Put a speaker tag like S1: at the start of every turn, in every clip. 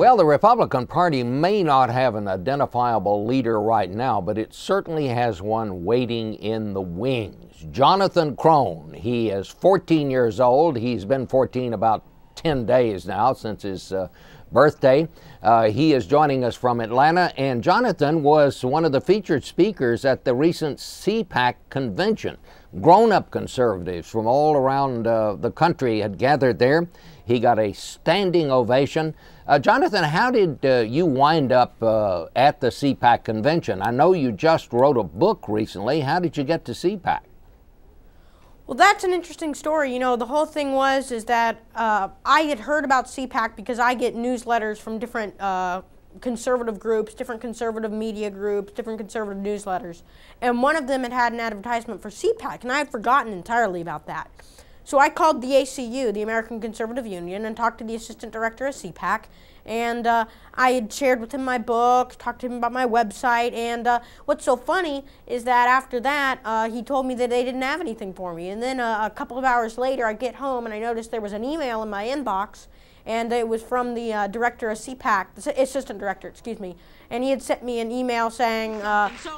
S1: Well, the Republican Party may not have an identifiable leader right now, but it certainly has one waiting in the wings. Jonathan Krohn. He is 14 years old. He's been 14 about 10 days now since his birthday. He is joining us from Atlanta, and Jonathan was one of the featured speakers at the recent CPAC convention. Grown-up conservatives from all around the country had gathered there. He got a standing ovation. Jonathan, how did you wind up at the CPAC convention? I know you just wrote a book recently. How did you get to CPAC?
S2: Well, that's an interesting story. You know, the whole thing is that I had heard about CPAC because I get newsletters from different conservative groups, different conservative media groups, different conservative newsletters. And one of them had an advertisement for CPAC, and I had forgotten entirely about that. So I called the ACU, the American Conservative Union, and talked to the assistant director of CPAC. And I had shared with him my book, talked to him about my website, and what's so funny is that after that, he told me that they didn't have anything for me. And then a couple of hours later, I get home and I noticed there was an email in my inbox, and it was from the director of CPAC, the assistant director, excuse me, and he had sent me an email saying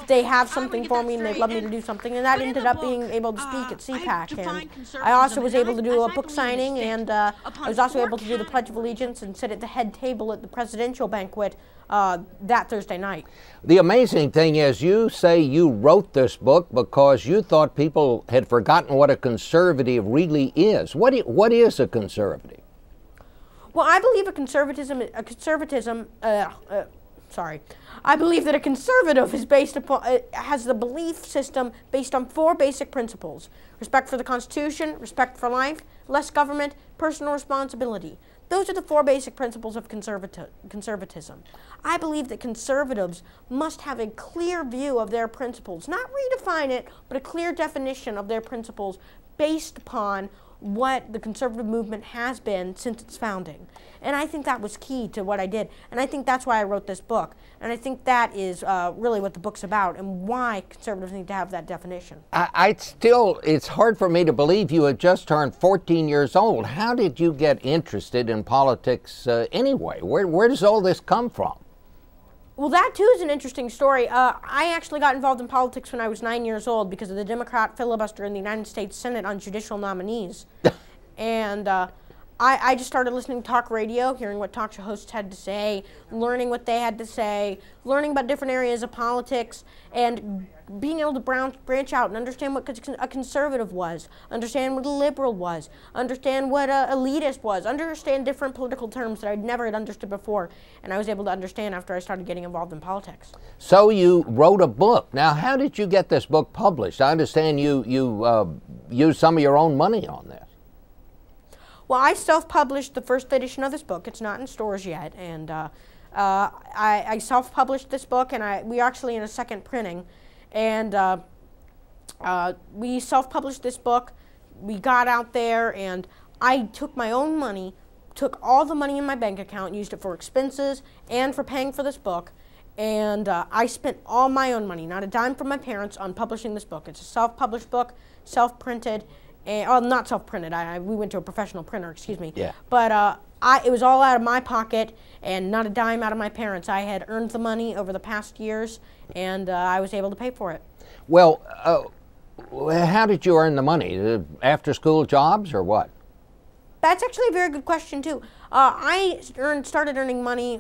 S2: they have something for me and they'd love me to do something, and that ended up being able to speak at CPAC. And I also was able to do a book signing, and I was also able to do the Pledge of Allegiance and sit at the head table at the presidential banquet that Thursday night.
S1: The amazing thing is you say you wrote this book because you thought people had forgotten what a conservative really is. What is a conservative?
S2: Well, I believe I believe that a conservative is based upon, has the belief system based on 4 basic principles: respect for the Constitution, respect for life, less government, personal responsibility. Those are the 4 basic principles of conservatism. I believe that conservatives must have a clear view of their principles, not redefine it, but a clear definition of their principles based upon what the conservative movement has been since its founding. And I think that was key to what I did. And I think that's why I wrote this book. And I think that is really what the book's about and why conservatives need to have that definition.
S1: It's hard for me to believe you had just turned 14 years old. How did you get interested in politics anyway? Where does all this come from?
S2: Well, that too is an interesting story. I actually got involved in politics when I was 9 years old because of the Democrat filibuster in the United States Senate on judicial nominees. And I just started listening to talk radio, hearing what talk show hosts had to say, learning what they had to say, learning about different areas of politics, and being able to branch out and understand what a conservative was, understand what a liberal was, understand what an elitist was, understand different political terms that I'd never had understood before, and I was able to understand after I started getting involved in politics.
S1: So you wrote a book. Now, how did you get this book published? I understand you used some of your own money on this.
S2: Well, I self-published the first edition of this book. It's not in stores yet, and I self-published this book, and we're actually in a second printing. And we self-published this book. We got out there, and I took my own money, took all the money in my bank account, used it for expenses and for paying for this book. And I spent all my own money, not a dime from my parents, on publishing this book. It's a self-published book, self-printed, and not self-printed. We went to a professional printer, excuse me.
S1: Yeah.
S2: But it was all out of my pocket and not a dime out of my parents. I had earned the money over the past years, and I was able to pay for it.
S1: Well, how did you earn the money? After-school jobs or what?
S2: That's actually a very good question, too. I started earning money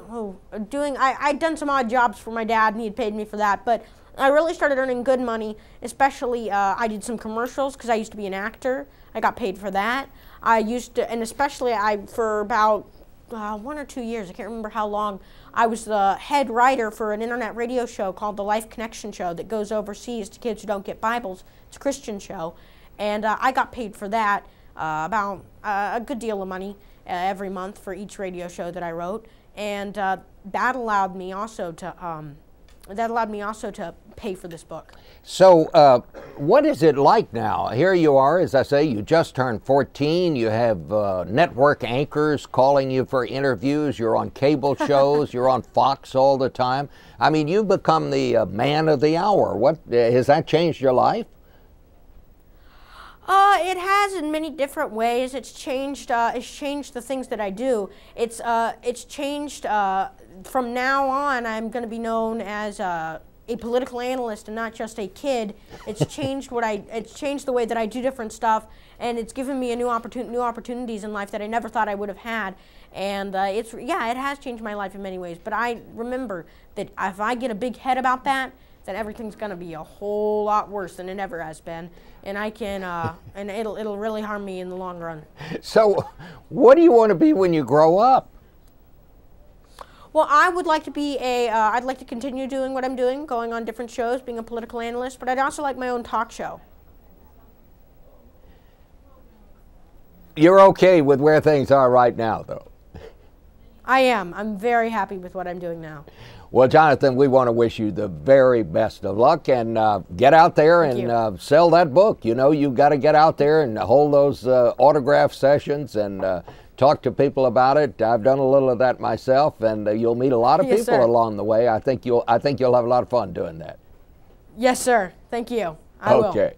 S2: I'd done some odd jobs for my dad, and he had paid me for that, but I really started earning good money, especially I did some commercials because I used to be an actor. I got paid for that. And especially for about 1 or 2 years, I can't remember how long, I was the head writer for an internet radio show called The Life Connection Show that goes overseas to kids who don't get Bibles. It's a Christian show. And I got paid for that about a good deal of money every month for each radio show that I wrote. And that allowed me also to pay for this book.
S1: So what is it like now? Here you are, as I say, you just turned 14. You have network anchors calling you for interviews. You're on cable shows. You're on Fox all the time. I mean, you've become the man of the hour. Has that changed your life?
S2: It has in many different ways. It's changed the things that I do. It's changed, from now on, I'm going to be known as a political analyst and not just a kid. It's changed it's changed the way that I do different stuff, and it's given me a new opportunities in life that I never thought I would have had. And it has changed my life in many ways. But I remember that if I get a big head about that, then everything's going to be a whole lot worse than it ever has been, and I can and it'll really harm me in the long run.
S1: So, what do you want to be when you grow up?
S2: Well, I would like to be I'd like to continue doing what I'm doing, going on different shows, being a political analyst, but I'd also like my own talk show.
S1: You're okay with where things are right now, though?
S2: I am. I'm very happy with what I'm doing now.
S1: Well, Jonathan, we want to wish you the very best of luck, and get out there and sell that book. You know, you've got to get out there and hold those autograph sessions and talk to people about it. I've done a little of that myself, and you'll meet a lot of people along the way. I think you'll have a lot of fun doing that.
S2: Yes, sir. Thank you. I will.
S1: Okay.